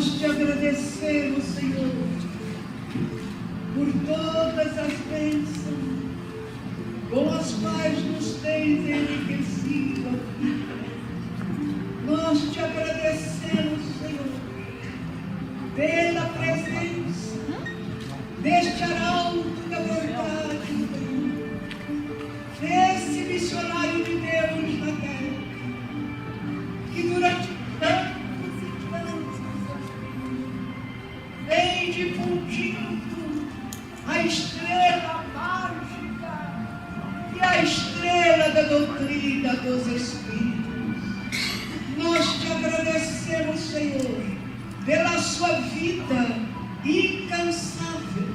Nós te agradecemos, Senhor, por todas as bênçãos com as quais nos tens enriquecido a vida. Nós te agradecemos, Senhor, pela presença deste arauto da verdade, desse missionário de Deus na terra, que durante tantos e tantos anos vem difundindo a estrela mágica e a estrela da doutrina dos Espíritos. Nós te agradecemos, Senhor, pela sua vida incansável.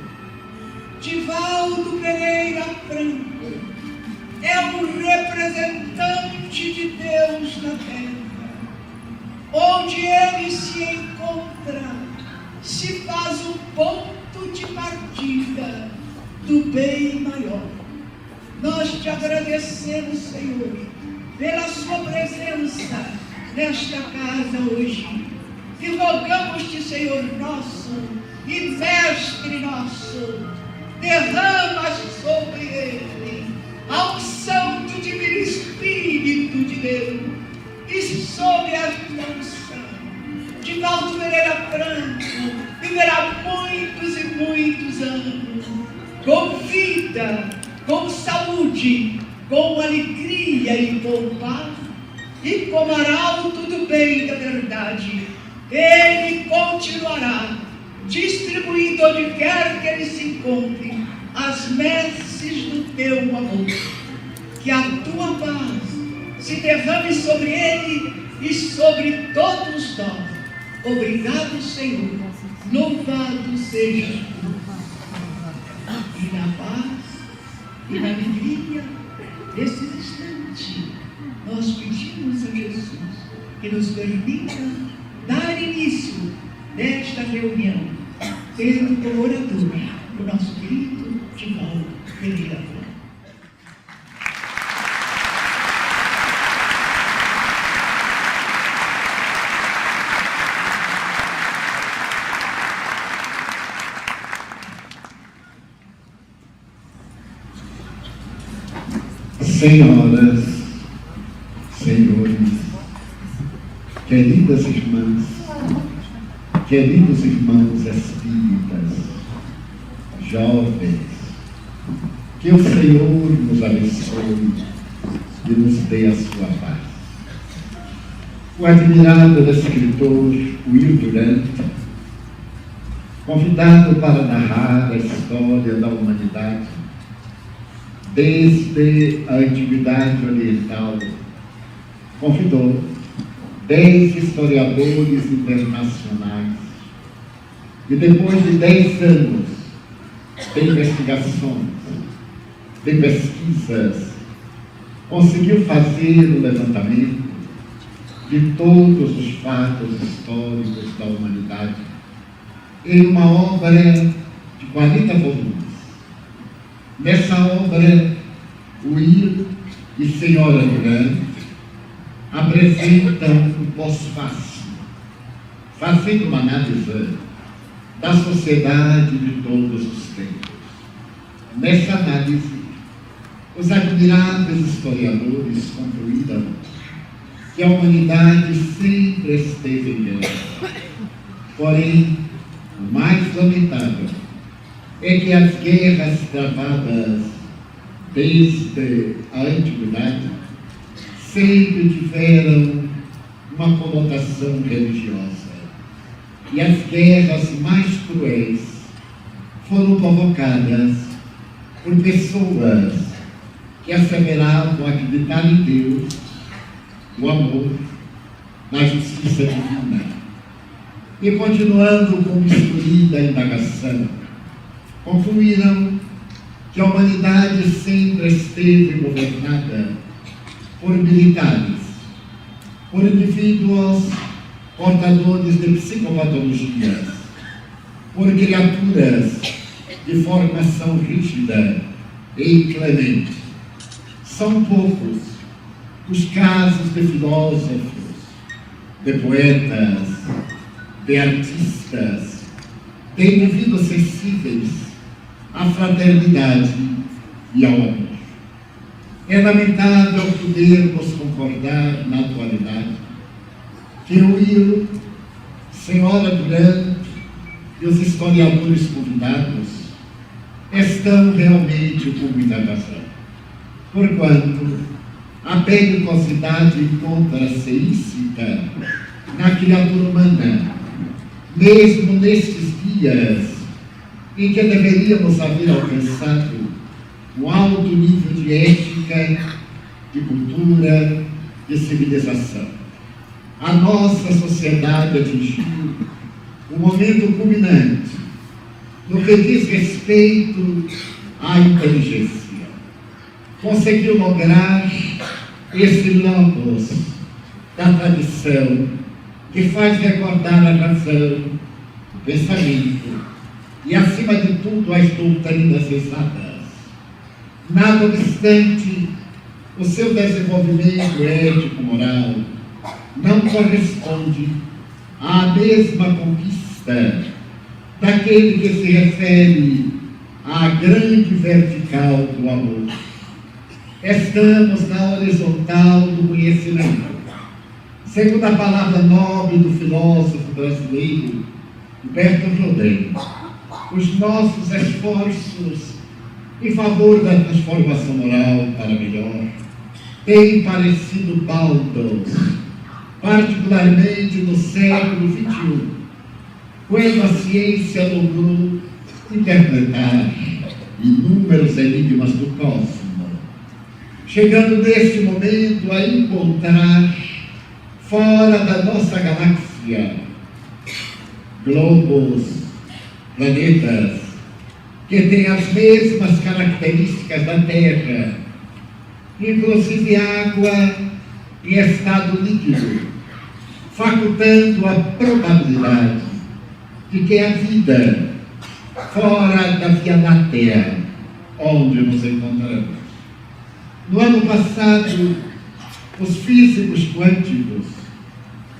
Divaldo Pereira Franco é um representante de Deus na terra. Onde ele se encontra, se faz um ponto de partida do bem maior. Nós te agradecemos, Senhor, pela sua presença nesta casa hoje. E rogamos-te, Senhor nosso e Mestre nosso, derrama sobre ele a unção do Divino Espírito de Deus e sobre esta unção. Divaldo Pereira Franco viverá muitos e muitos anos com vida, com saúde, com alegria e com paz, e como arauto do bem e da verdade. Ele continuará distribuindo onde quer que ele se encontre as messes do teu amor. Que a tua paz se derrame sobre ele e sobre todos nós. Obrigado, Senhor. Louvado seja tu. E na paz e na alegria desses instantes, nós pedimos a Jesus que nos permita dar início desta reunião, tendo como orador o nosso querido Divaldo Pereira Franco. Senhoras, senhores, queridas irmãs, queridos irmãos espíritas, jovens, que o Senhor nos abençoe e nos dê a sua paz. O admirado escritor Will Durant, convidado para narrar a história da humanidade desde a Antiguidade Oriental, convidou 10 historiadores internacionais e depois de 10 anos de investigações, de pesquisas, conseguiu fazer o levantamento de todos os fatos históricos da humanidade em uma obra de 40 volumes. Nessa obra, Will e Senhora Durant apresentam o pós-fácil, fazendo uma análise da sociedade de todos os tempos. Nessa análise, os admiráveis historiadores concluíram que a humanidade sempre esteve em guerra. Porém, o mais lamentável é que as guerras travadas desde a antiguidade sempre tiveram uma conotação religiosa. E as guerras mais cruéis foram provocadas por pessoas que asseveravam acreditar em Deus, no amor, na justiça divina. E continuando com o bisturi da indagação, concluíram que a humanidade sempre esteve governada por militares, por indivíduos portadores de psicopatologias, por criaturas de formação rígida e inclemente. São poucos os casos de filósofos, de poetas, de artistas têm vivido sensíveis à fraternidade e ao amor. É lamentável podermos concordar na atualidade que o Will, Senhora Durante e os historiadores convidados estão realmente com muita razão, porquanto a belicosidade encontra-se íncita na criatura humana, mesmo nestes dias em que deveríamos haver alcançado um alto nível de ética, de cultura, de civilização. A nossa sociedade atingiu um momento culminante no que diz respeito à inteligência. Conseguiu lograr esse logos da tradição que faz recordar a razão, o pensamento e, acima de tudo, as doutrinas exatas. Nada obstante, o seu desenvolvimento ético-moral não corresponde à mesma conquista daquele que se refere à grande vertical do amor. Estamos na horizontal do conhecimento. Segundo a palavra nobre do filósofo brasileiro Humberto Rodrigues, os nossos esforços em favor da transformação moral para melhor têm parecido baldos, particularmente no século XXI, quando a ciência logrou interpretar inúmeros enigmas do cosmos, chegando neste momento a encontrar fora da nossa galáxia globos, planetas que têm as mesmas características da Terra, inclusive água em estado líquido, facultando a probabilidade de que a vida fora da Via Láctea, onde nos encontramos. No ano passado, os físicos quânticos,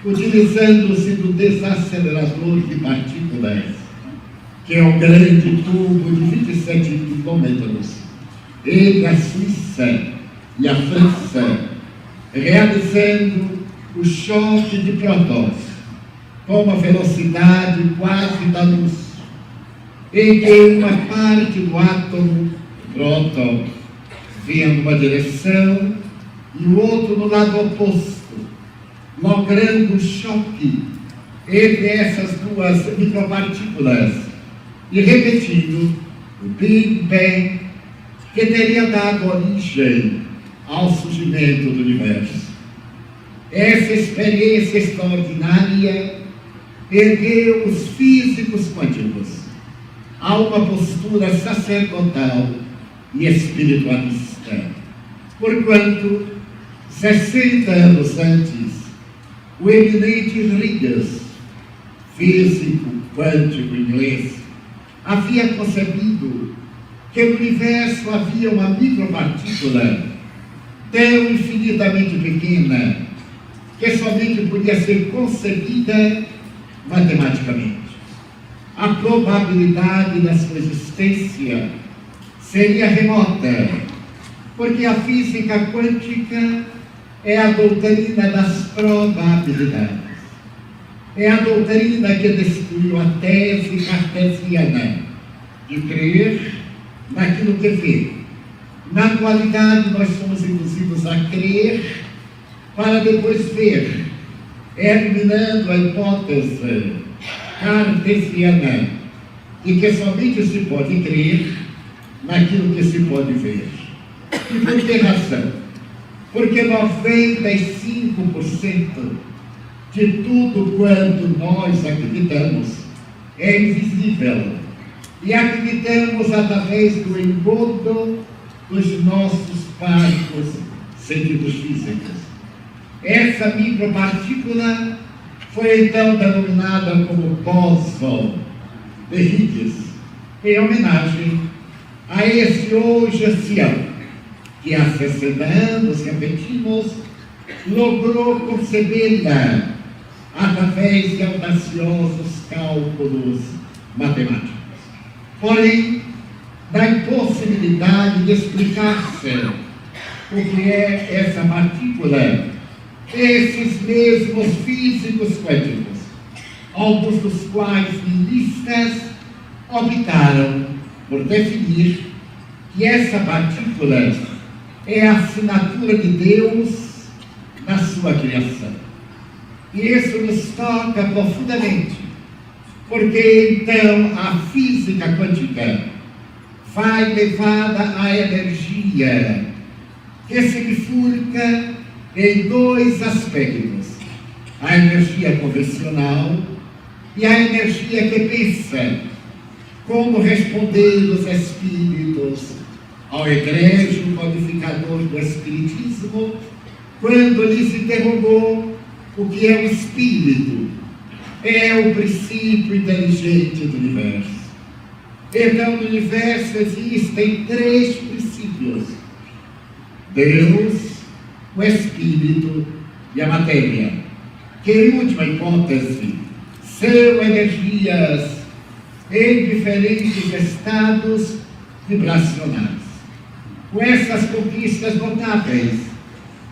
utilizando-se do desacelerador de partículas, que é um grande tubo de 27 quilômetros entre a Suíça e a França, realizando o choque de prótons com uma velocidade quase da luz, em que uma parte do átomo, próton, vinha numa direção e o outro no lado oposto, logrando o choque entre essas duas micropartículas e repetindo o Big Bang, que teria dado origem ao surgimento do universo. Essa experiência extraordinária ergueu os físicos quânticos a uma postura sacerdotal e espiritualista, porquanto 60 anos antes, o eminente Riggs, físico quântico inglês, havia concebido que no universo havia uma micropartícula tão infinitamente pequena que somente podia ser concebida matematicamente. A probabilidade da sua existência seria remota, porque a física quântica é a doutrina das probabilidades. É a doutrina que destruiu a tese cartesiana de crer naquilo que vê. Na atualidade, nós somos induzidos a crer para depois ver, eliminando a hipótese cartesiana de que somente se pode crer naquilo que se pode ver. E por que razão? Porque 95% de tudo quanto nós acreditamos é invisível, e acreditamos através do engodo dos nossos parcos sentidos físicos. Essa micropartícula foi então denominada como bóson de Higgs, em homenagem a esse hoje ancião, que há 60 anos, repetimos, logrou concebê-la através de audaciosos cálculos matemáticos. Porém, da impossibilidade de explicar-se o que é essa partícula, esses mesmos físicos quânticos, alguns dos quais nihilistas, optaram por definir que essa partícula é a assinatura de Deus na sua criação. E isso nos toca profundamente, porque então a física quântica vai levada à energia que se bifurca em dois aspectos: a energia convencional e a energia que pensa, como responderam os espíritos ao egrégio codificador do Espiritismo, quando lhes interrogou o que é o espírito. É o princípio inteligente do universo. Então, no universo existem três princípios: Deus, o Espírito e a matéria, que, em última hipótese, são energias em diferentes estados vibracionais. Com essas conquistas notáveis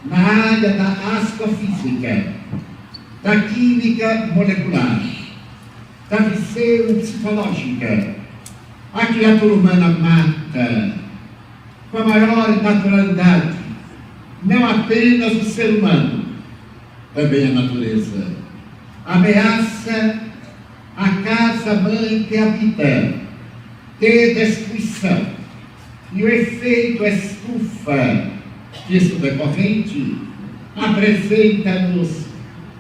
na área da astrofísica, da química molecular, da visão psicológica, a criatura humana mata com a maior naturalidade não apenas o ser humano, também a natureza. Ameaça a casa-mãe que habita, de destruição. E o efeito estufa disso decorrente apresenta-nos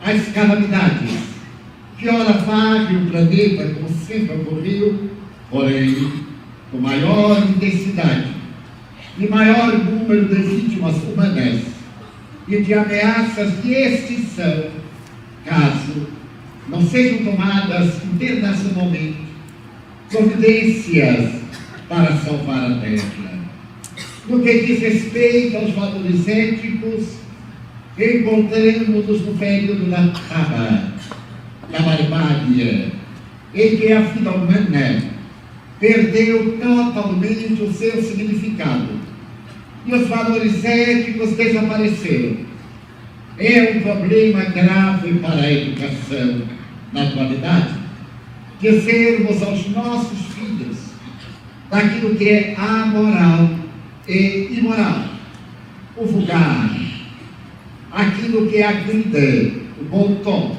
as calamidades que ora varre o planeta, como sempre ocorreu, porém com maior intensidade e maior número de vítimas humanas e de ameaças de extinção, caso não sejam tomadas internacionalmente providências para salvar a Terra. No que diz respeito aos valores éticos, encontramos-nos no período da Taba, da barbárie, em que a vida humana perdeu totalmente o seu significado e os valores éticos desapareceram. É um problema grave para a educação na atualidade dizermos aos nossos filhos daquilo que é amoral e imoral, o vulgar, aquilo que agrida o bom tom,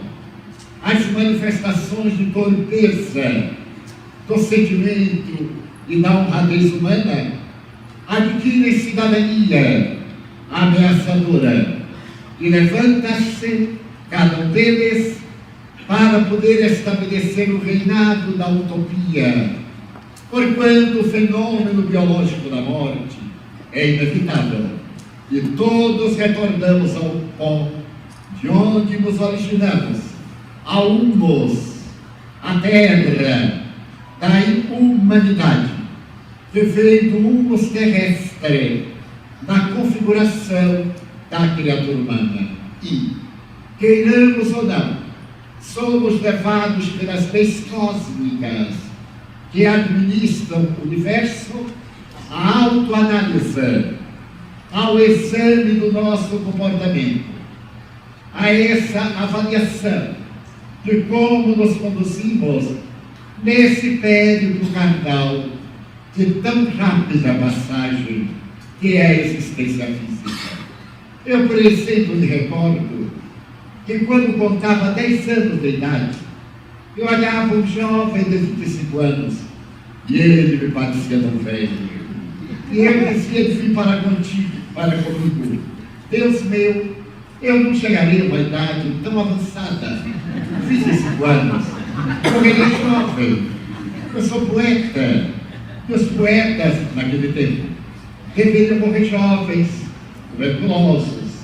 as manifestações de torpeza do sentimento e da honradez humana, adquirem cidadania ameaçadora e levanta-se cada um deles para poder estabelecer o reinado da utopia, porquanto o fenômeno biológico da morte é inevitável e todos retornamos ao pó de onde nos originamos, ao humus, à terra da humanidade, que veio do humus terrestre, da configuração da criatura humana. E, queiramos ou não, somos levados pelas leis cósmicas que administram o universo à autoanálise, ao exame do nosso comportamento, a essa avaliação de como nos conduzimos nesse período carnal de tão rápida passagem que é a existência física. Eu, por exemplo, me recordo que quando contava 10 anos de idade, eu olhava um jovem de 25 anos e ele me parecia tão velho. E eu dizia de vir para contigo, para comigo. Deus meu, eu não chegarei a uma idade tão avançada, 25 anos, porque ele é jovem. Eu sou poeta, e os poetas naquele tempo deveriam morrer jovens, tuberculosos,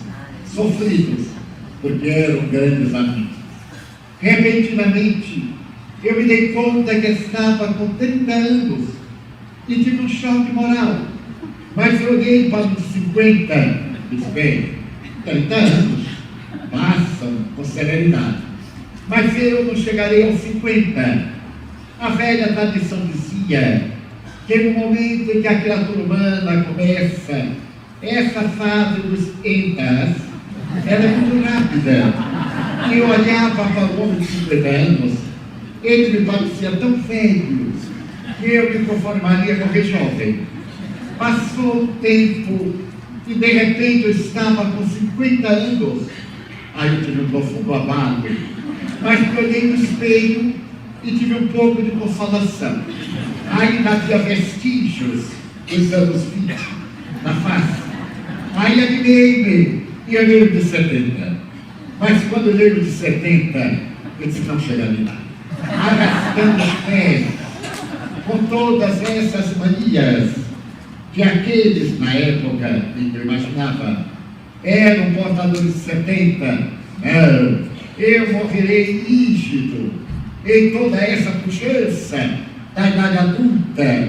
sofridos, porque eram grandes amigos. Repentinamente, eu me dei conta que estava com 30 anos e tive um choque moral. Mas eu olhei para os 50 e disse, bem, 30 anos passam com serenidade. mas eu não chegarei aos 50. A velha tradição dizia que no momento em que a criatura humana começa essa fase dos entas, ela é muito rápida. E eu olhava para o homem de 50 anos, ele me parecia tão velho que eu me conformaria com morrer jovem. Passou o tempo e de repente eu estava com 50 anos. Aí eu tive um profundo abalo, mas me olhei no espelho e tive um pouco de consolação. Ainda havia vestígios dos anos 20 na face. Aí animei-me e olhei o de 70. Mas quando eu olhei o de 70, eu disse, não chegarei lá. Arrastando os pés, com todas essas manias que aqueles, na época em que eu imaginava, eram portadores de 70. Não, eu morrerei rígido em toda essa pujança da idade adulta.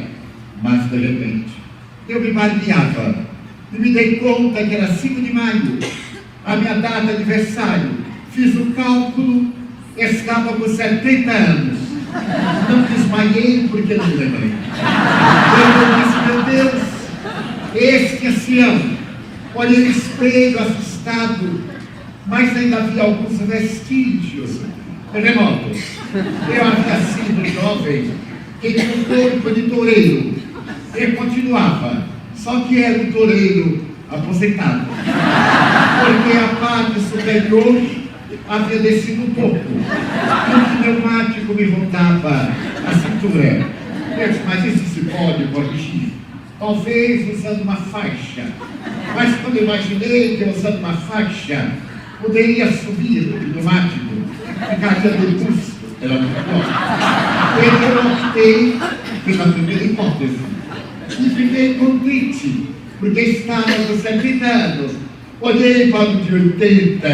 Mas, de repente, eu me barbeava e me dei conta que era 5 de maio, a minha data de aniversário. Fiz o cálculo, estava com 70 anos. Não desmaiei porque não me lembrei. Eu disse, meu Deus, esse ano. Olhei no espelho assustado, mas ainda havia alguns vestígios remotos. Eu havia sido jovem, que tinha um corpo de toureiro. Eu continuava, só que era um toureiro aposentado, porque a parte superior havia descido um pouco, e o pneumático me voltava à cintura. Eu disse, mas isso se pode corrigir, talvez usando uma faixa. Mas quando eu imaginei que usando uma faixa poderia subir o pneumático, ficaria do custo, era muito bom. Eu optei pela primeira hipótese e fiquei contente, porque estava com 70 anos. Olhei para o de 80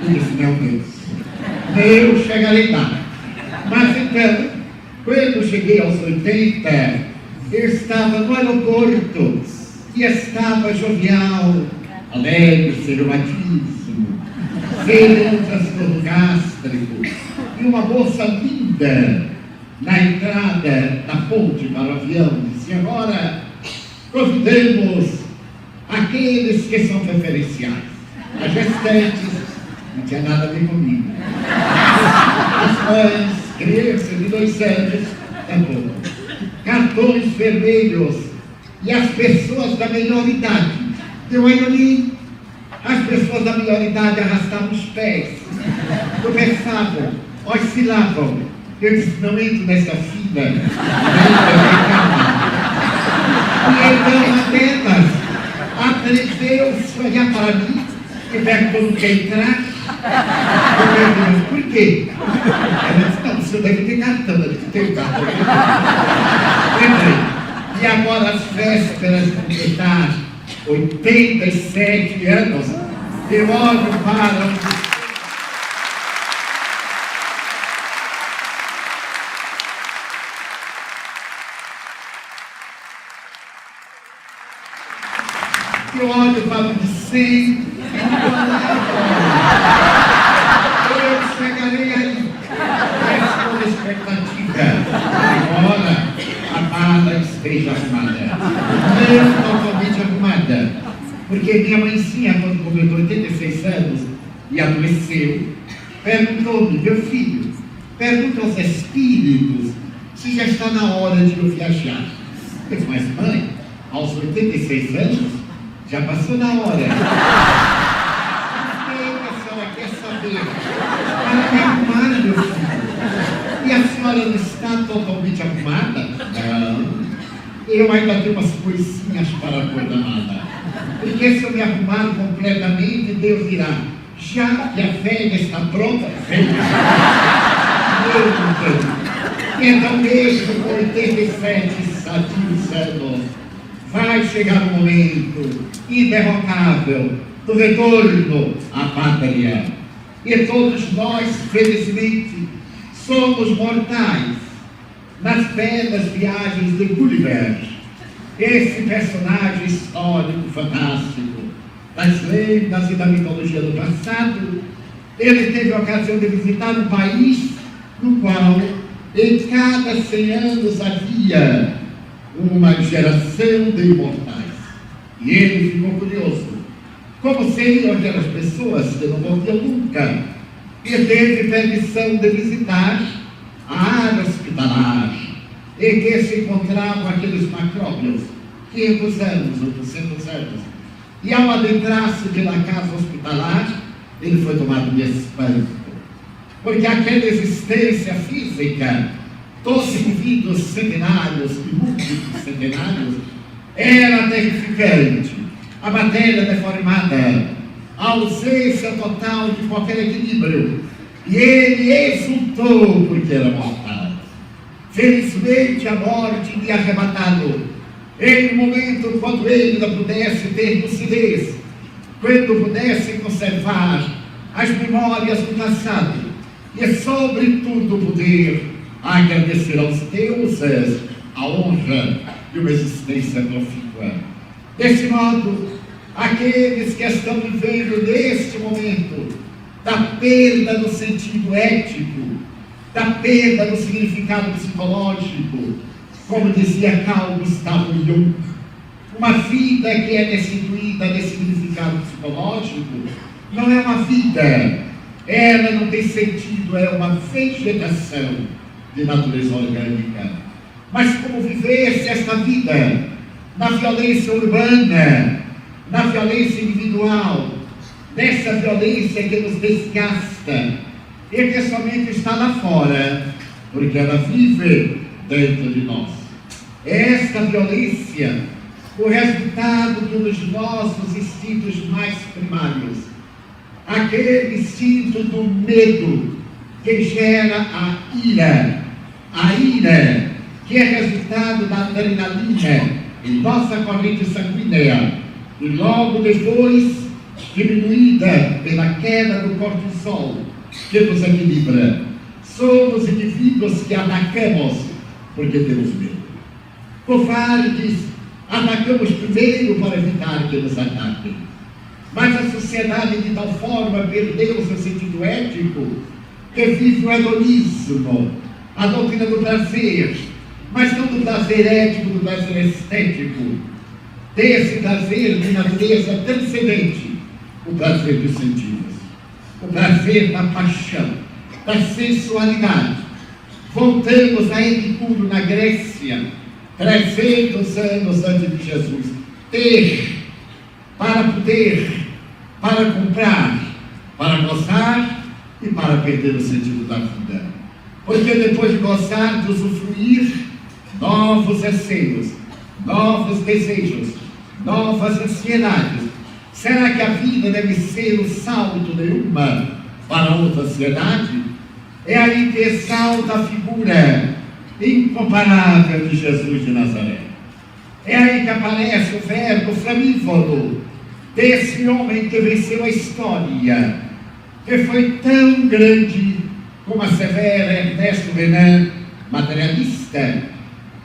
e disse, meu Deus, eu chegarei lá. Mas então, quando cheguei aos 80, eu estava no aeroporto e estava jovial, alegre, sem reumatismo, sem transtorno gástrico, e uma moça linda na entrada da ponte para o avião disse, agora convidemos aqueles que são preferenciais. As gestantes não tinha nada a ver comigo. As mães, crianças de 2 anos, tampouco. Cartões vermelhos e as pessoas da melhor idade. Eu olhei, as pessoas da melhor idade arrastavam os pés, começavam, oscilavam. Eu disse, não entro nessa fila, e então a delas atreveu-se a olhar para mim e perguntou, quer entrar? Eu perguntei, por quê? Ela disse, não, o senhor deve ter cartão. Eu disse, tenho cartão. Entrei. E agora as vésperas de completar 87 anos, eu olho para um... Eu olho para o de 100, eu chegarei aí. Essa é a expectativa. Agora, a mala esteja arrumada. Não totalmente arrumada. Porque minha mãezinha, quando completou 86 anos e adoeceu, perguntou-me, meu filho, pergunta aos espíritos se já está na hora de eu viajar. Eu disse, mas mãe, aos 86 anos, já passou na hora. O que a senhora quer saber? Para me arrumar, meu filho. E a senhora não está totalmente arrumada? Não. Eu ainda tenho umas coisinhas para pôr na mala. Porque se eu me arrumar completamente, Deus dirá, já que a velha está pronta, venha. Então mesmo com 87 sadios anos, vai chegar um momento inderrocável do retorno à pátria. E todos nós, felizmente, somos mortais nas belas viagens de Gulliver, esse personagem histórico fantástico das lendas e da mitologia do passado, Ele teve a ocasião de visitar um país no qual, em cada 100 anos, havia uma geração de imortais. E ele ficou curioso. Como seriam aquelas pessoas que não morriam nunca? E teve permissão de visitar a área hospitalar, em que se encontravam aqueles macróbios, 500 anos, 800 anos. E ao adentrar-se pela casa hospitalar, ele foi tomado de espanto, porque aquela existência física dos indivíduos centenários e múltiplos centenários era terrificante, a matéria deformada, a ausência total de qualquer equilíbrio, e ele exultou porque era mortal. Felizmente a morte lhe arrebatado, em um momento quando ele ainda pudesse ter lucidez, quando pudesse conservar as memórias do passado e, sobretudo, poder agradecer aos deuses a honra de uma existência profícua. Desse modo, aqueles que estão vivendo neste momento da perda do sentido ético, da perda do significado psicológico, como dizia Carl Gustav Jung, uma vida que é destituída de significado psicológico não é uma vida, ela não tem sentido, é uma vegetação de natureza orgânica. Mas como viver-se esta vida na violência urbana, na violência individual, nessa violência que nos desgasta e que somente está lá fora, porque ela vive dentro de nós. Esta violência, o resultado de um dos nossos instintos mais primários, aquele instinto do medo que gera a ira que é resultado da adrenalina em nossa corrente sanguínea e logo depois diminuída pela queda do cortisol que nos equilibra. Somos indivíduos que atacamos porque temos medo. Covardes, atacamos primeiro para evitar que nos ataquem. Mas a sociedade de tal forma perdeu seu sentido ético que vive o hedonismo, a doutrina do prazer, mas não do prazer ético, do prazer estético, desse prazer de natureza transcendente, o prazer dos sentidos, o prazer da paixão, da sensualidade. Voltamos a Epicuro na Grécia, 300 anos antes de Jesus. Ter, para poder, para comprar, para gozar e para perder o sentido da vida. Porque depois de gozar, de usufruir, novos anseios, novos desejos, novas ansiedades. Será que a vida deve ser o salto de uma para outra ansiedade? É aí que exalta a figura incomparável de Jesus de Nazaré. É aí que aparece o verbo flamívodo desse homem que venceu a história, que foi tão grande como assevera Ernesto Renan, materialista,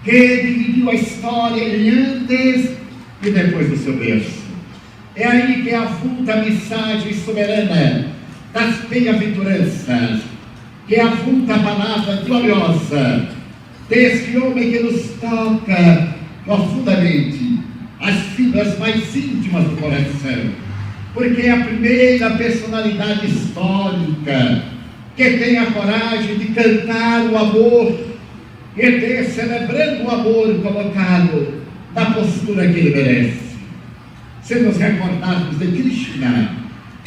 que dividiu a história em antes e depois do seu berço. É aí que avulta a mensagem soberana das bem-aventuranças, que avulta a palavra gloriosa desse homem que nos toca profundamente as fibras mais íntimas do coração, porque é a primeira personalidade histórica que tem a coragem de cantar o amor e de, celebrando o amor, colocado na postura que ele merece. Se nos recordarmos de Krishna,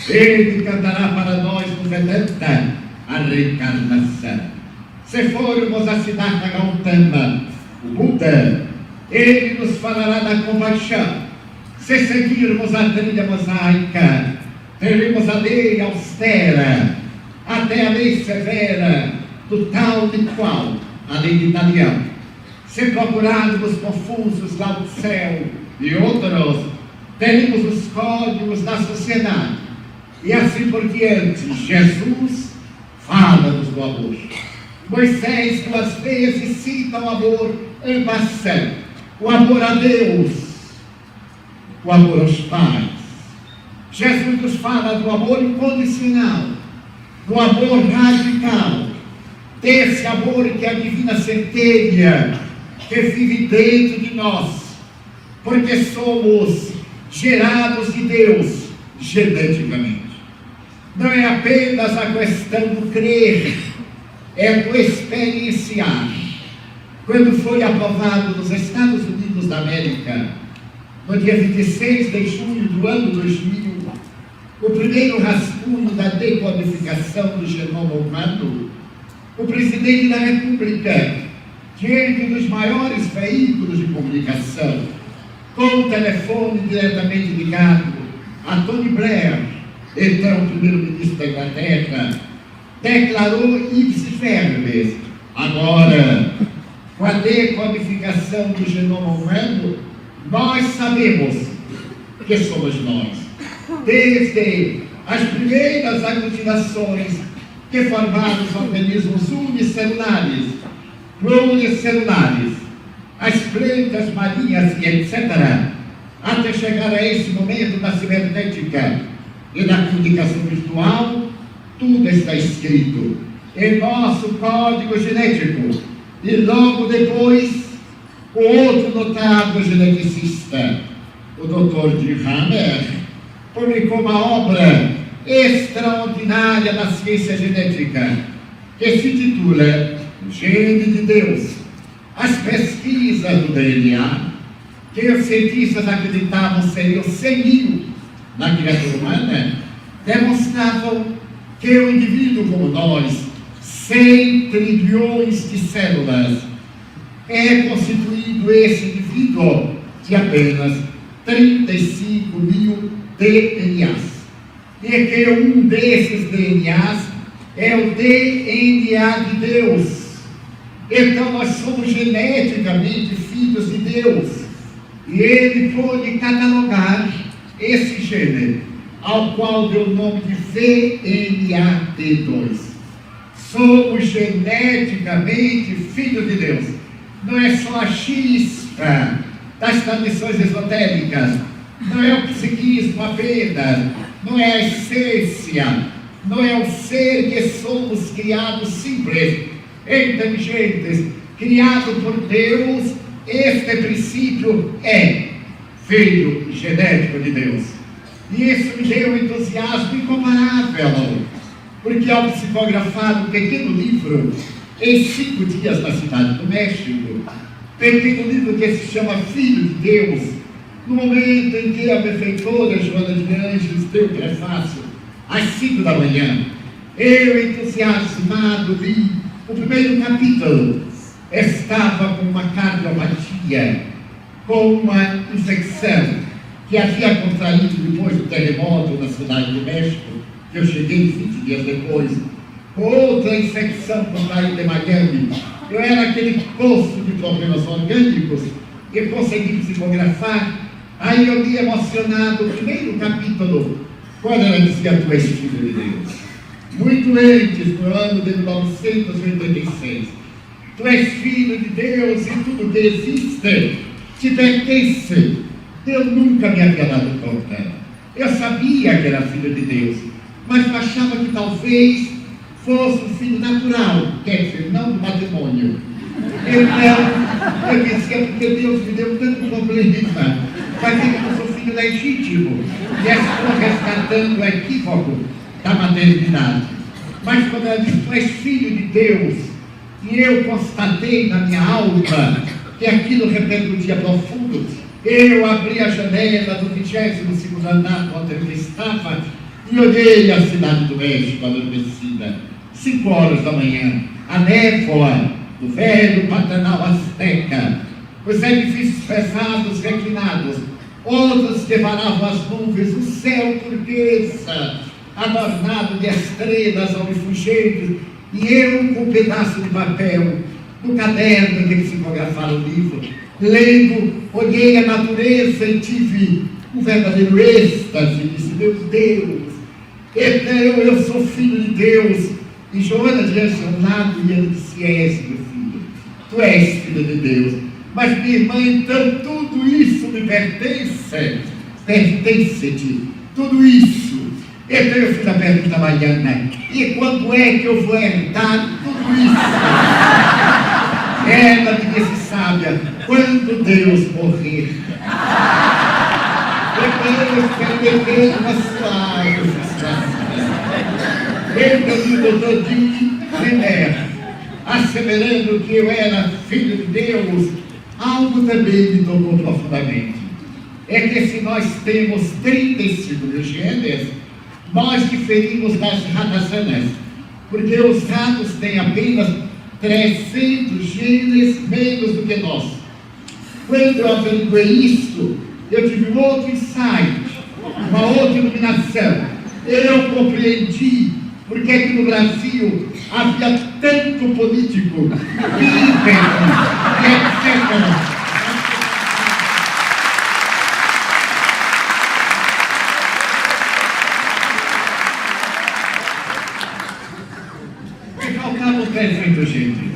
ele cantará para nós no Vedanta a reencarnação. Se formos a Siddhartha Gautama, o Buda, ele nos falará da compaixão. Se seguirmos a trilha mosaica, teremos a lei austera, até a lei severa, do tal e qual, a lei de Italião. Se procurarmos confusos lá do céu e outros, teremos os códigos da sociedade. E assim por diante, Jesus fala-nos do amor. Moisés 2 vezes cita o amor em passão. O amor a Deus, o amor aos pais. Jesus nos fala do amor incondicional, no amor radical, desse amor que é a divina centelha que vive dentro de nós, porque somos gerados de Deus geneticamente. Não é apenas a questão do crer, é do experienciar. Quando foi aprovado nos Estados Unidos da América, no dia 26 de junho do ano 2000, o primeiro rascunho da decodificação do genoma humano, o presidente da República, diante dos maiores veículos de comunicação, com o telefone diretamente ligado a Tony Blair, então primeiro-ministro da Inglaterra, declarou ipsis verbis: agora, com a decodificação do genoma humano, nós sabemos que somos nós. Desde as primeiras aglutinações que formaram os organismos unicelulares, pluricelulares, as plantas marinhas e etc., até chegar a esse momento da cibernética e da comunicação virtual, tudo está escrito em nosso código genético. E logo depois, o outro notável geneticista, o Dr. Jim Hammer, publicou uma obra extraordinária da ciência genética, que se titula O Gene de Deus. As pesquisas do DNA, que os cientistas acreditavam seriam 100 mil na criatura humana, demonstravam que o indivíduo como nós, 100 trilhões de células, é constituído esse indivíduo de apenas 35 mil DNAs. E que um desses DNAs é o DNA de Deus. Então nós somos geneticamente filhos de Deus. E ele pôde catalogar esse gene, ao qual deu o nome de VNAD2. Somos geneticamente filhos de Deus. Não é só a chispa das tradições esotéricas, não é o psiquismo apenas, não é a essência, não é o ser que somos criados simples, inteligentes, criados por Deus. Este princípio é filho genético de Deus. E isso me deu um entusiasmo incomparável, porque ao psicografar um pequeno livro em 5 dias na cidade do México, pequeno livro que se chama Filho de Deus, no momento em que a benfeitora Joana de Anjos deu o prefácio, às 5 da manhã, eu, entusiasmado, li o primeiro capítulo. Estava com uma cardiopatia, com uma infecção que havia contraído depois do terremoto na cidade do México, que eu cheguei 20 dias depois, com outra infecção contraída em Miami. Eu era aquele poço de problemas orgânicos e consegui psicografar. Aí eu li emocionado o primeiro capítulo, quando ela dizia: tu és filho de Deus. Muito antes, no ano de 1986. Tu és filho de Deus e tudo que existe te pertence. Eu nunca me havia dado conta. Eu sabia que era filho de Deus, mas eu achava que talvez fosse um filho natural, quer dizer, não do matrimônio. Então, eu dizia, porque Deus me deu tanto problema, vai ver que eu sou filho legítimo, e estou resgatando o equívoco da maternidade. Mas quando ela disse: tu és filho de Deus, e eu constatei na minha alma que aquilo repercutia profundo, eu abri a janela do 22º andar onde eu estava e olhei a cidade do México adormecida. 5 horas da manhã, a névoa do velho Pantanal Azteca, os edifícios pesados reclinados, outros que varavam as nuvens, o céu turquesa, adornado de estrelas alvifugentes, e eu com um pedaço de papel, no caderno que psicografaram o livro, lendo, olhei a natureza e tive um verdadeiro êxtase, e disse: meu Deus, então eu sou filho de Deus. E Joana de Anjos ao lado, e ele disse: és, meu filho, tu és filho de Deus. Mas minha irmã, então tudo isso me pertence, pertence-te, tudo isso Então eu fiz a pergunta a Mariana: e quando é que eu vou herdar tudo isso? Ela me disse sábia: quando Deus morrer. Depois perderei uma suave frustração. Então me botou de René, asseverando que eu era filho de Deus. Algo também me tocou profundamente. É que se nós temos 35 mil genes, nós diferimos das ratazanas, porque os ratos têm apenas 300 genes menos do que nós. Quando eu averiguei isso, eu tive um outro insight, uma outra iluminação. Eu compreendi porque é que no Brasil havia tanto político, líder, etc. Faltavam 300 gente.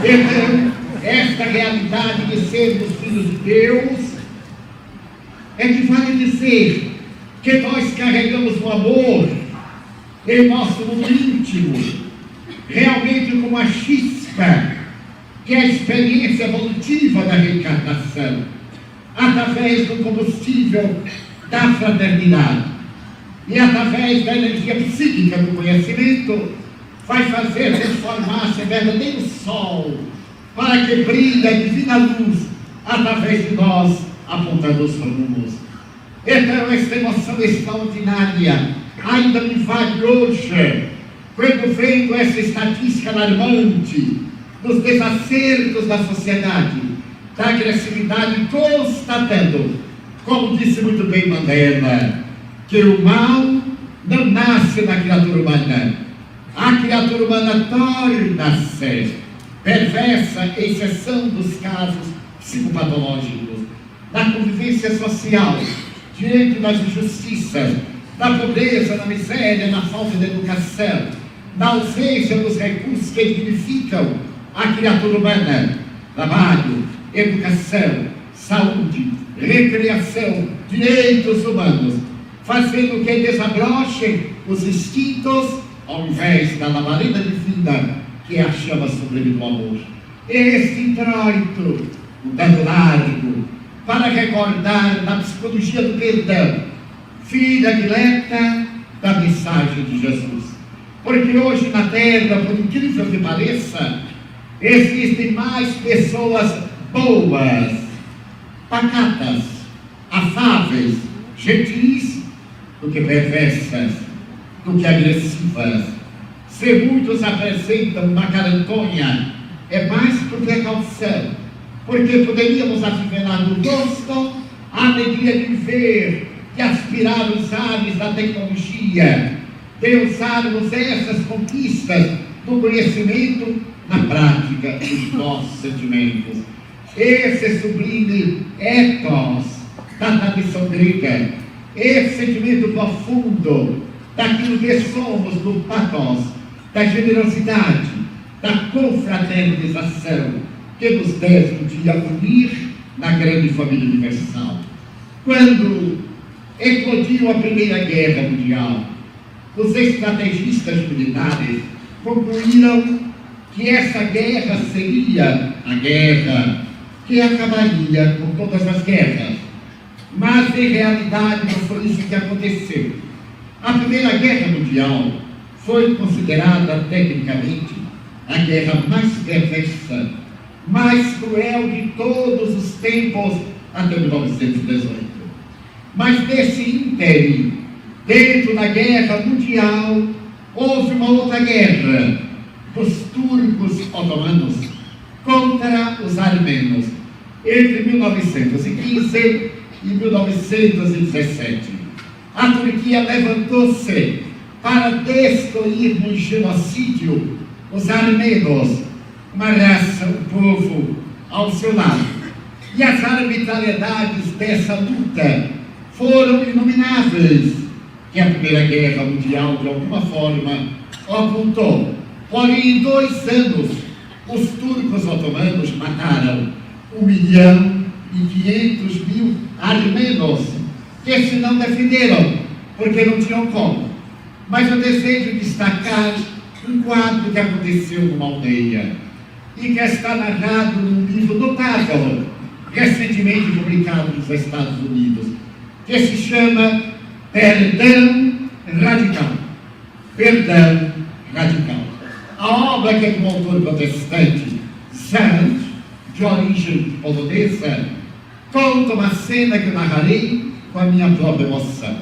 Então, esta realidade de sermos filhos de Deus é que vale dizer que nós carregamos o amor em nosso mundo íntimo, realmente como a chispa, que é a experiência evolutiva da reencarnação, através do combustível da fraternidade e através da energia psíquica do conhecimento, vai fazer transformar-se em verdadeiro sol, para que brilhe a divina luz através de nós, apontando os rumos. Então, esta emoção extraordinária ainda me invade hoje, quando vendo essa estatística alarmante dos desacertos da sociedade, da agressividade, constatando, como disse muito bem Mandela, que o mal não nasce na criatura humana. A criatura humana torna-se perversa, em exceção dos casos psicopatológicos, da convivência social, diante das injustiças, da pobreza, da miséria, da falta de educação, da ausência dos recursos que dignificam a criatura humana: trabalho, educação, saúde, recreação, direitos humanos, fazendo que desabrochem os instintos, ao invés da labareda divina, que é a chama sublime do amor. Este introito, dando largo, para recordar na psicologia do perdão, filha direta da mensagem de Jesus. Porque hoje na Terra, por incrível que pareça, existem mais pessoas boas, pacatas, afáveis, gentis, do que perversas, do que agressivas. Se muitos apresentam uma carantonha, é mais por precaução, porque poderíamos afivelar no rosto a alegria de ver, de aspirar os ares da tecnologia, de usarmos essas conquistas do conhecimento na prática dos nossos sentimentos. Esse sublime ethos da tradição grega, esse sentimento profundo daquilo que somos, do pathos, da generosidade, da confraternização, que nos deve um dia unir na grande família universal. Quando eclodiu a Primeira Guerra Mundial, os estrategistas militares concluíram que essa guerra seria a guerra que acabaria com todas as guerras. Mas, em realidade, não foi isso que aconteceu. A Primeira Guerra Mundial foi considerada, tecnicamente, a guerra mais perversa, mais cruel de todos os tempos, até 1918. Mas, nesse ínterim, dentro da Guerra Mundial, houve uma outra guerra dos turcos otomanos contra os armenos, entre 1915 e 1917. A Turquia levantou-se para destruir no genocídio os armenos, uma raça, um povo ao seu lado. E as arbitrariedades dessa luta foram inomináveis, que a Primeira Guerra Mundial, de alguma forma, apontou. Porém, em 2 anos, os turcos otomanos mataram 1.500.000 armenos, que se não defenderam, porque não tinham como. Mas eu desejo destacar um quadro que aconteceu numa aldeia e que está narrado num livro notável, recentemente publicado nos Estados Unidos, que se chama Perdão Radical. Perdão Radical. A obra, que é de um autor protestante, Sand, de origem polonesa, conta uma cena que eu narrarei com a minha própria emoção.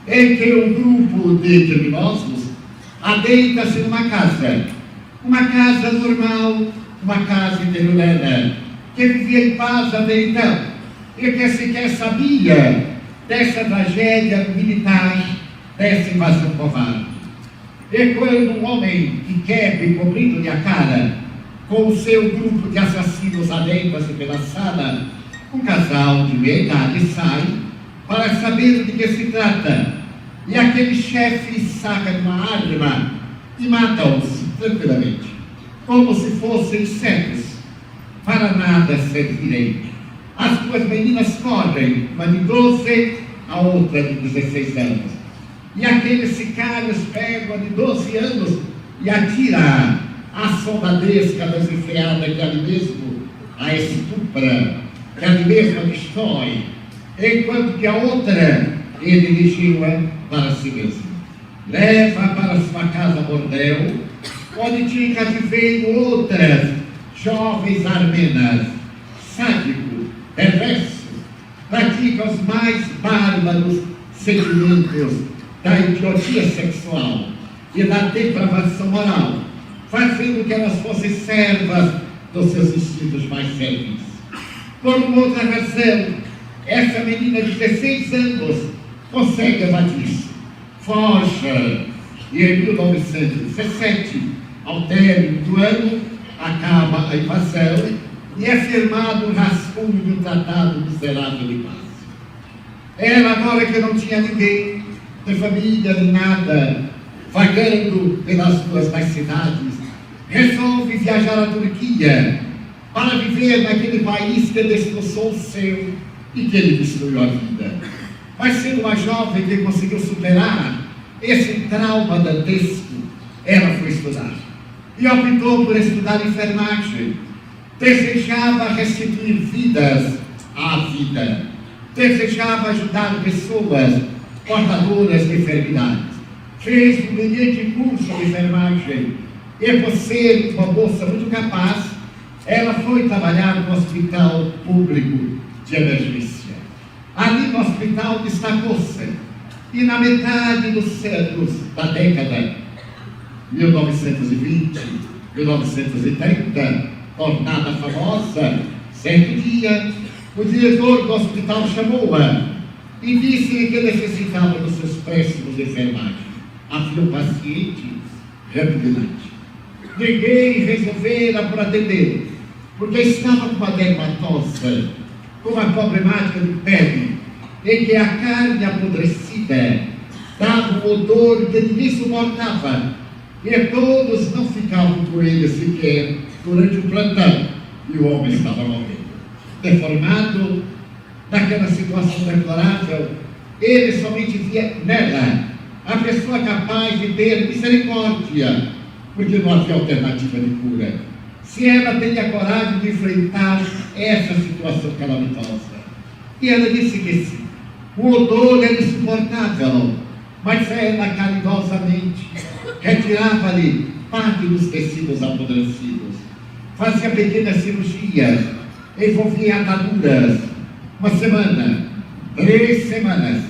É que um grupo de criminosos adeita-se numa casa normal, uma casa interiorana, que vivia em paz até então, e que sequer sabia dessa tragédia militar, dessa invasão covarde. E quando um homem que quebra cobrindo-lhe a cara, com o seu grupo de assassinos adeita-se pela sala, um casal de meia idade sai para saber de que se trata. E aquele chefe saca de uma arma e mata-os tranquilamente, como se fossem cegos. Para nada servirem. As duas meninas correm, uma de 12, a outra de 16 anos. E aqueles sicários pegam a de 12 anos e atira a soldadesca desenfreada que ali mesmo a estupra, que ali mesmo a destrói, enquanto que a outra ele dirigiu-a para si mesmo. Leva para sua casa bordel, onde tinha cativeiro outras jovens armenas, sádico, perverso, pratica os mais bárbaros sentimentos da idiotia sexual e da depravação moral, fazendo que elas fossem servas dos seus instintos mais servis. Por uma outra razão, essa menina de 16 anos consegue evadir-se, foge, e em 1917, ao término do ano, acaba a invasão e é firmado um rascunho de um tratado miserável de paz. Ela, agora que não tinha ninguém, de família, de nada, vagando pelas ruas das cidades, resolve viajar à Turquia para viver naquele país que destroçou o seu e que ele destruiu a vida. Mas sendo uma jovem que conseguiu superar esse trauma dantesco, ela foi estudar. E optou por estudar enfermagem. Desejava restituir vidas à vida. Desejava ajudar pessoas portadoras de enfermidades. Fez um brilhante curso de enfermagem. E por ser uma moça muito capaz, ela foi trabalhar no hospital público de emergência. Ali no hospital destacou-se. E na metade dos anos da década 1920, 1930, tornada famosa, certo dia, o diretor do hospital chamou-a e disse que necessitava dos seus préstimos de enfermagem. Havia um paciente repugnante. Ninguém resolvera por atender, porque estava com uma dermatose, com uma problemática de pele, em que a carne apodrecida dava um odor que ninguém suportava, e todos não ficavam com ele sequer durante o plantão, e o homem estava morrendo. Deformado, naquela situação deplorável, ele somente via nela a pessoa capaz de ter misericórdia, porque não havia alternativa de cura. Se ela teria coragem de enfrentar essa situação calamitosa. E ela disse que sim. O odor era insuportável, mas ela caridosamente retirava-lhe parte dos tecidos apodrecidos, fazia pequenas cirurgias, envolvia ataduras, 1 semana, 3 semanas,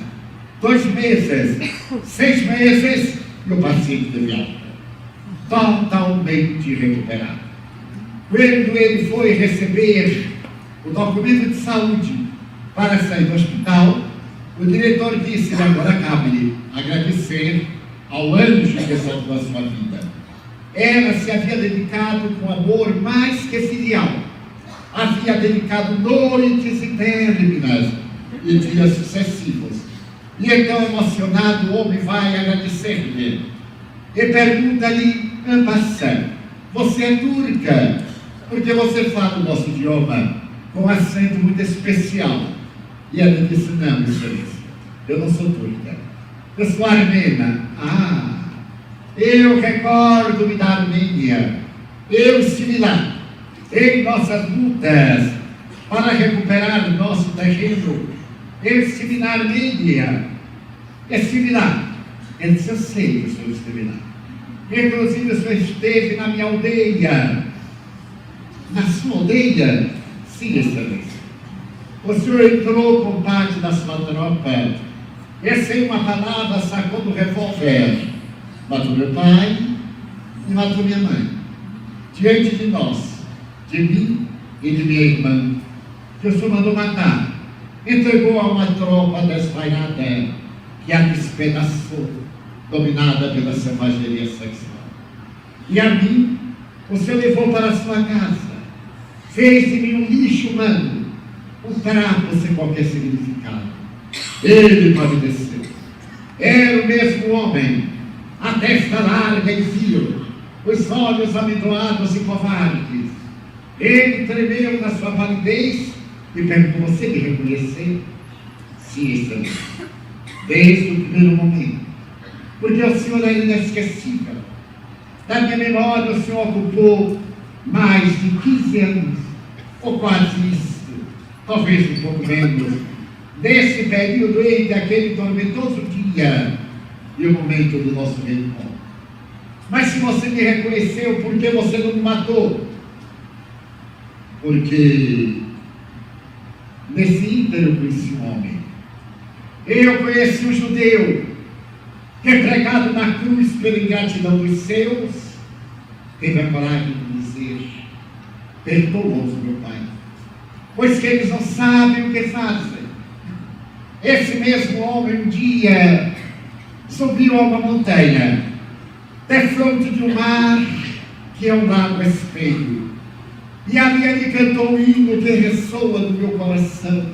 2 meses, 6 meses, e o paciente teve alta, totalmente recuperado. Quando ele foi receber o documento de saúde para sair do hospital, o diretor disse: agora cabe-lhe agradecer ao anjo que salvou a sua vida. Ela se havia dedicado com amor mais que filial. Havia dedicado noites eternas e dias sucessivos. E então, emocionado, o homem vai agradecer-lhe e pergunta-lhe, en passant: você é turca? Porque você fala o nosso idioma com um acento muito especial. E ela disse: não, excelência, eu não sou turca. Eu sou armena. Eu recordo-me da Armênia. Eu estive lá, em nossas lutas, para recuperar nosso terreno. Eu estive na Armênia. Estive lá. Ele disse, eu sei que o senhor esteve lá. Inclusive, o senhor esteve na minha aldeia. Na sua aldeia? Sim, excelência. O senhor entrou com parte da sua tropa e, sem uma palavra, sacou do revólver. Matou meu pai e matou minha mãe. Diante de nós, de mim e de minha irmã, que o senhor mandou matar. Entregou a uma tropa desvairada que a despedaçou, dominada pela selvageria sexual. E a mim, o senhor levou para a sua casa. Fez de mim um lixo humano, um trapo sem qualquer significado. Ele padeceu. Era o mesmo homem, a testa larga e fio, os olhos amendoados e covardes. Ele tremeu na sua palidez e perguntou, você me reconheceu? Sim, excelência. Desde o primeiro momento. Porque o senhor é inesquecível. Da minha memória, o senhor ocupou mais de 15 anos, ou quase isso, talvez um pouco menos, desse período entre aquele tormentoso dia e o momento do nosso reencontro. Mas se você me reconheceu, por que você não me matou? Porque nesse ínterim eu conheci um homem. Eu conheci um judeu que, pregado na cruz pela ingratidão dos seus, teve a coragem de dizer, perdoa-os, meu pai, pois que eles não sabem o que fazem. Esse mesmo homem um dia subiu a uma montanha, defronte de um mar que é um lago espelho, e ali ele cantou um hino que ressoa no meu coração,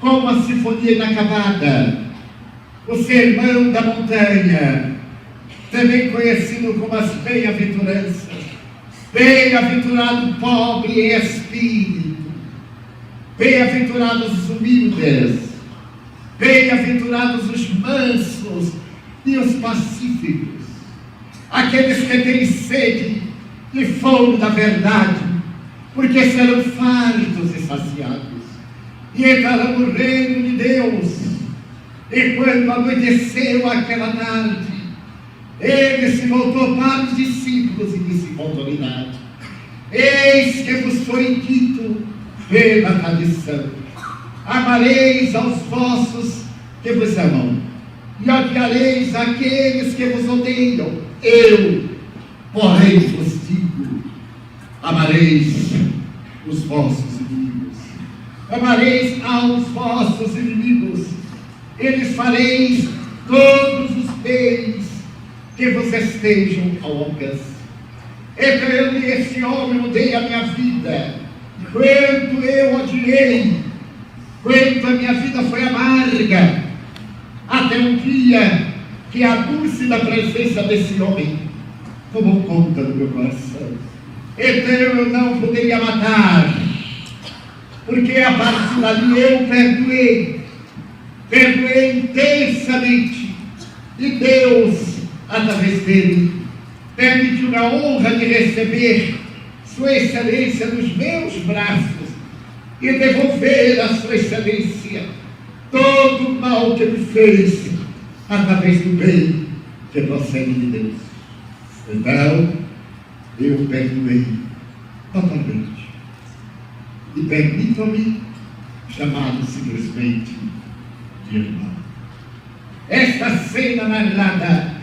como uma sinfonia inacabada, o sermão da montanha, também conhecido como as bem-aventuranças. Bem-aventurado o pobre em espírito, bem-aventurados os humildes, bem-aventurados os mansos e os pacíficos, aqueles que têm sede e fome da verdade, porque serão fartos e saciados, e entrarão no reino de Deus. E quando anoiteceu aquela tarde, ele se voltou para os discípulos e disse com autoridade, eis que vos foi dito pela tradição, amareis aos vossos que vos amam, e odiareis aqueles que vos odeiam. Eu, porém, vos digo, amareis os vossos inimigos, amareis aos vossos inimigos, e lhes fareis todos os bens que vos estejam ao alcance. Então eu, esse homem, mudei a minha vida. Quanto eu odiei, quanto a minha vida foi amarga, até um dia que a dúlcida presença desse homem tomou conta do meu coração. Então eu não poderia matar, porque a partir dali eu perdoei intensamente, e Deus, através dele, permitiu a honra de receber Sua Excelência nos meus braços e devolver a Sua Excelência todo o mal que me fez, através do bem que procede de Deus. Então, eu perdoei totalmente, e permitam-me chamá-lo simplesmente de irmão. Esta cena narrada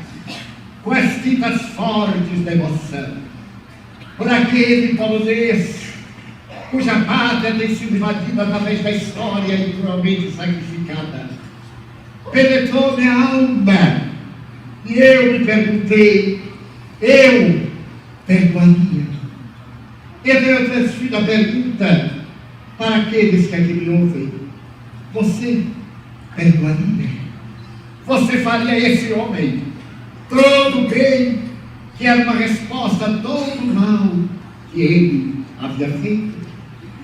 com as tintas fortes da emoção por aquele polonês cuja pátria tem sido invadida através da história e cruelmente sacrificada, penetrou minha alma, e eu me perguntei, eu perdoaria? Então eu transfiro a pergunta para aqueles que aqui me ouvem, você perdoaria? Você faria esse homem todo o bem, que era uma resposta a todo o mal que ele havia feito?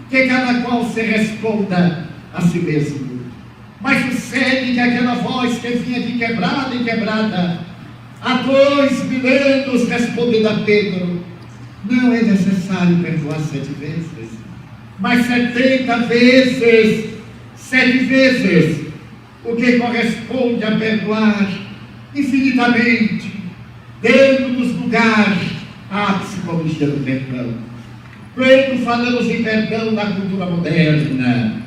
Que cada qual se responda a si mesmo. Mas o percebe que aquela voz que vinha de quebrada em quebrada, há 2000 anos, respondendo a Pedro: não é necessário perdoar 7 vezes, mas 70 vezes, 7 vezes, o que corresponde a perdoar infinitamente, dando-nos lugar à psicologia do perdão. Quando falamos em perdão na cultura moderna,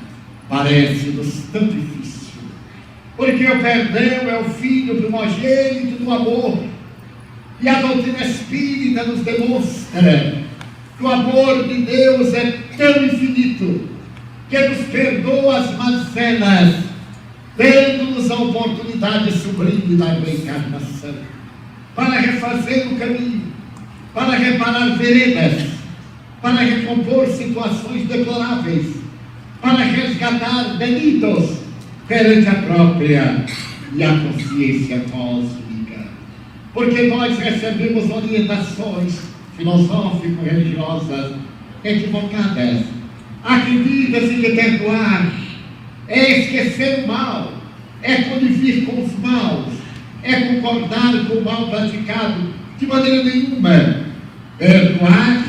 parece-nos tão difícil, porque o perdão é o filho primogênito do amor, e a doutrina espírita nos demonstra que o amor de Deus é tão infinito, que nos perdoa as mazelas, dando-nos a oportunidade sublime da reencarnação, para refazer o caminho, para reparar veredas, para recompor situações deploráveis, para resgatar delitos perante a própria e a consciência cósmica. Porque nós recebemos orientações filosófico-religiosas equivocadas. Acredita-se que perdoar é esquecer o mal, é convivir com os maus, é concordar com o mal praticado. De maneira nenhuma. Perdoar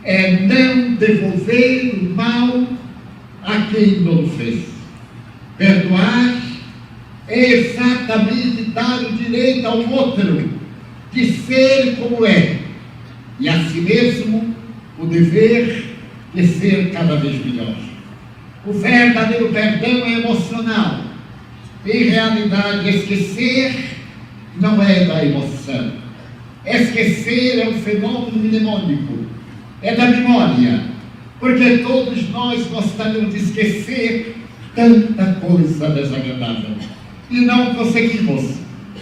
é não devolver o mal a quem não fez. Perdoar é exatamente dar o direito ao outro de ser como é, e a si mesmo o dever de ser cada vez melhor. O verdadeiro perdão é emocional. Em realidade, esquecer não é da emoção. Esquecer é um fenômeno mnemônico, é da memória, porque todos nós gostaríamos de esquecer tanta coisa desagradável e não conseguimos.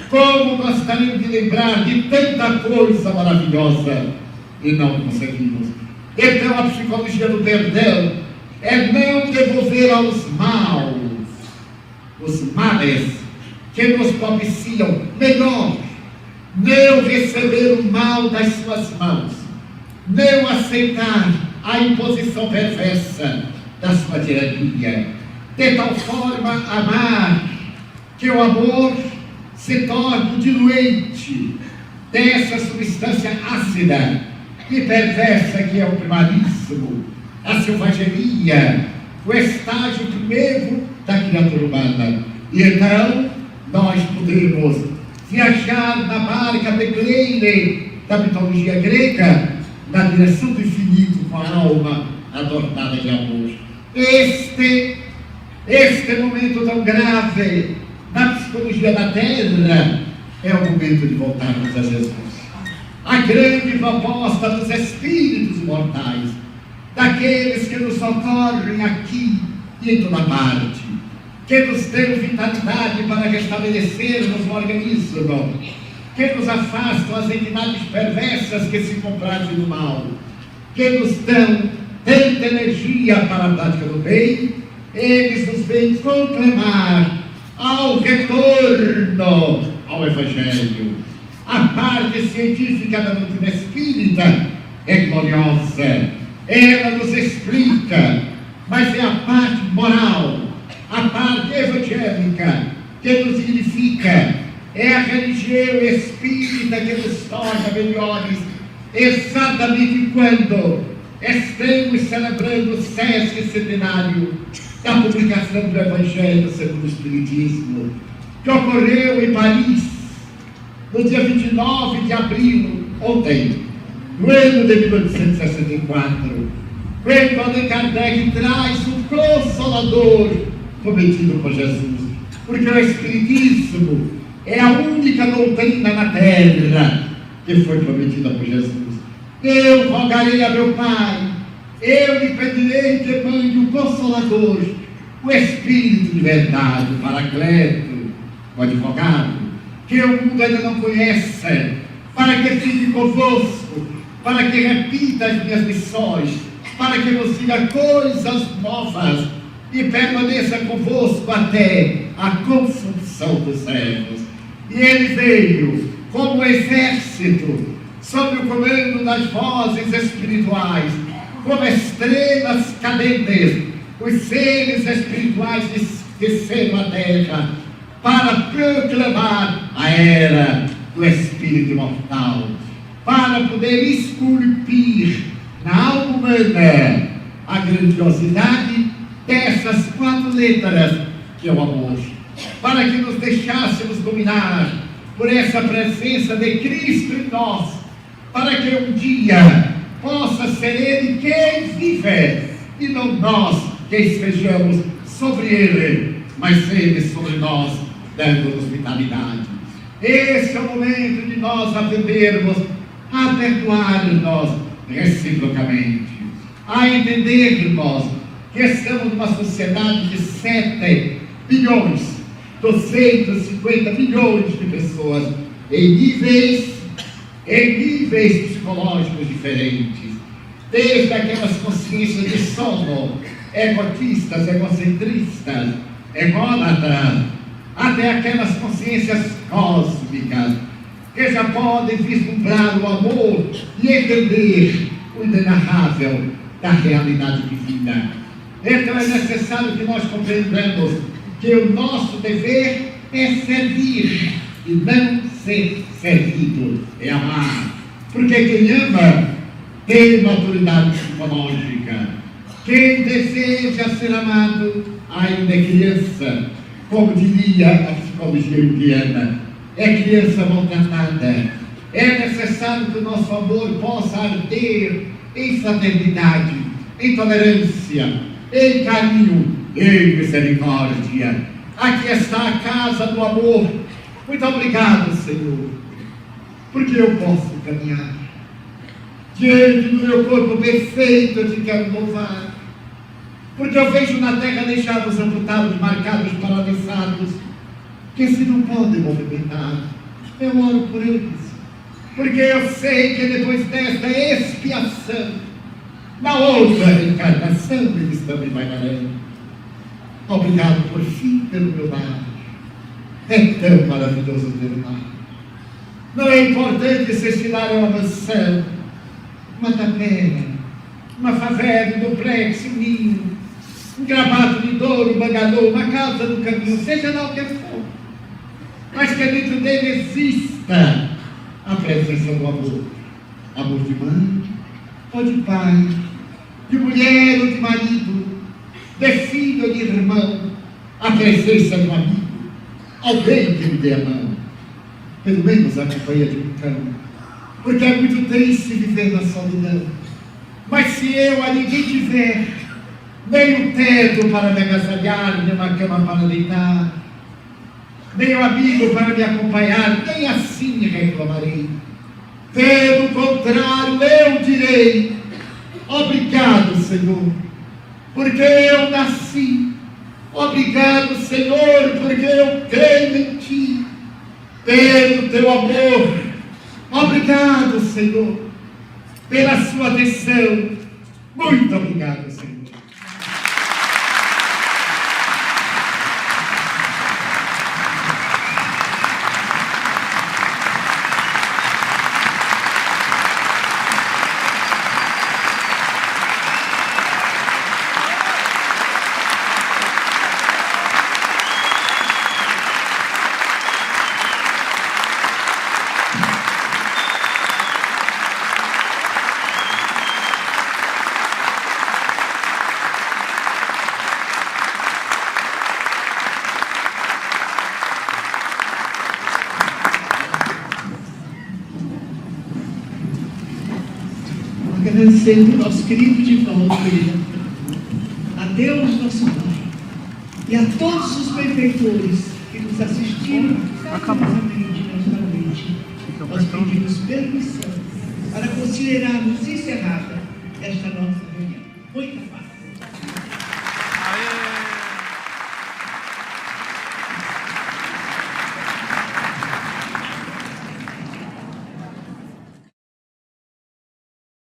Como gostaríamos de lembrar de tanta coisa maravilhosa e não conseguimos. Então a psicologia do perdão é não devolver aos maus os males que nos propiciam, melhor, não receber o mal das suas mãos, não aceitar a imposição perversa da sua tirania, de tal forma amar que o amor se torne diluente dessa substância ácida e perversa que é o primaríssimo, a selvageria, o estágio primeiro da criatura humana. E então nós podemos viajar na barca Becleire da mitologia grega na direção do infinito com a alma adornada de amor. Este momento tão grave na psicologia da Terra é o momento de voltarmos a Jesus. A grande proposta dos espíritos imortais, daqueles que nos socorrem aqui e em toda parte, que nos dão vitalidade para restabelecermos o organismo, que nos afastam as entidades perversas que se comprazem no mal, que nos dão tanta energia para a prática do bem. Eles nos vêm conclamar ao retorno ao Evangelho. A parte científica da doutrina espírita é gloriosa, ela nos explica, mas é a parte moral, a parte evangélica que nos significa, é a religião espírita que nos torna melhores, exatamente quando estamos celebrando o sexto centenário da publicação do Evangelho segundo o Espiritismo, que ocorreu em Paris, no dia 29 de abril, ontem, no ano de 1864, quando Allan Kardec traz o Consolador prometido por Jesus, porque o Espiritismo é a única doutrina na Terra que foi prometida por Jesus. Eu rogarei a meu Pai, eu lhe pedirei que mande o Consolador, o Espírito de verdade, o Paracleto, o advogado, que o mundo ainda não conhece, para que fique convosco, para que repita as minhas lições, para que nos diga coisas novas e permaneça convosco até a consunção dos séculos. E ele veio como um exército, sob o comando das vozes espirituais, como estrelas cadentes, os seres espirituais desceram à terra para proclamar a era do Espírito imortal, para poder esculpir na alma humana a grandiosidade dessas 4 letras que é o amor, para que nos deixássemos dominar por essa presença de Cristo em nós, para que um dia possa ser Ele quem vive e não nós que estejamos sobre Ele, mas Ele sobre nós, dando-nos vitalidade. Esse é o momento de nós aprendermos a perdoar-nos reciprocamente, a entendermos que estamos numa sociedade de 7 bilhões, 250 milhões de pessoas em níveis psicológicos diferentes, desde aquelas consciências de sono, egotistas, egocentristas, ególatras, até aquelas consciências cósmicas, que já podem vislumbrar o amor e entender o inenarrável da realidade divina. Então é necessário que nós compreendamos que o nosso dever é servir e não ser servido, é amar. Porque quem ama tem maturidade psicológica. Quem deseja ser amado ainda é criança, como diria a psicologia junguiana, é criança maltratada. É necessário que o nosso amor possa arder em fraternidade, em tolerância, em carinho, em misericórdia. Aqui está a casa do amor. Muito obrigado, Senhor, porque eu posso caminhar diante do meu corpo perfeito. Eu te quero louvar, porque eu vejo na terra deixados amputados, marcados, paralisados, que se não podem movimentar. Eu oro por eles, porque eu sei que depois desta expiação, na outra encarnação, eles também bailarão. Obrigado por fim pelo meu lar. É tão maravilhoso ter um lar. Não é importante se este lar é uma mansão, uma tapera, uma favela, um duplex, um ninho, um gravado de ouro, um bangalô, uma casa no caminho, seja lá o que for, mas que dentro dele exista a presença do amor. Amor de mãe ou de pai, de mulher ou de marido, de filho ou de irmão, a presença do amigo, alguém que me dê a mão, pelo menos a companhia de um cão, porque é muito triste viver na solidão. Mas se eu a ninguém tiver, nem um teto para me agasalhar, nem uma cama para deitar, nem um amigo para me acompanhar, nem assim reclamarei. Pelo contrário, eu direi: obrigado, Senhor, porque eu nasci. Obrigado, Senhor, porque eu creio em Ti, pelo Teu amor. Obrigado, Senhor, pela Sua atenção. Muito obrigado, Senhor. Agradecendo o nosso querido Divaldo Pereira, a Deus nosso Pai e a todos os benfeitores que nos assistiram carinhosamente nesta noite. Nós pedimos permissão para considerarmos encerrada esta nossa reunião. Muita paz.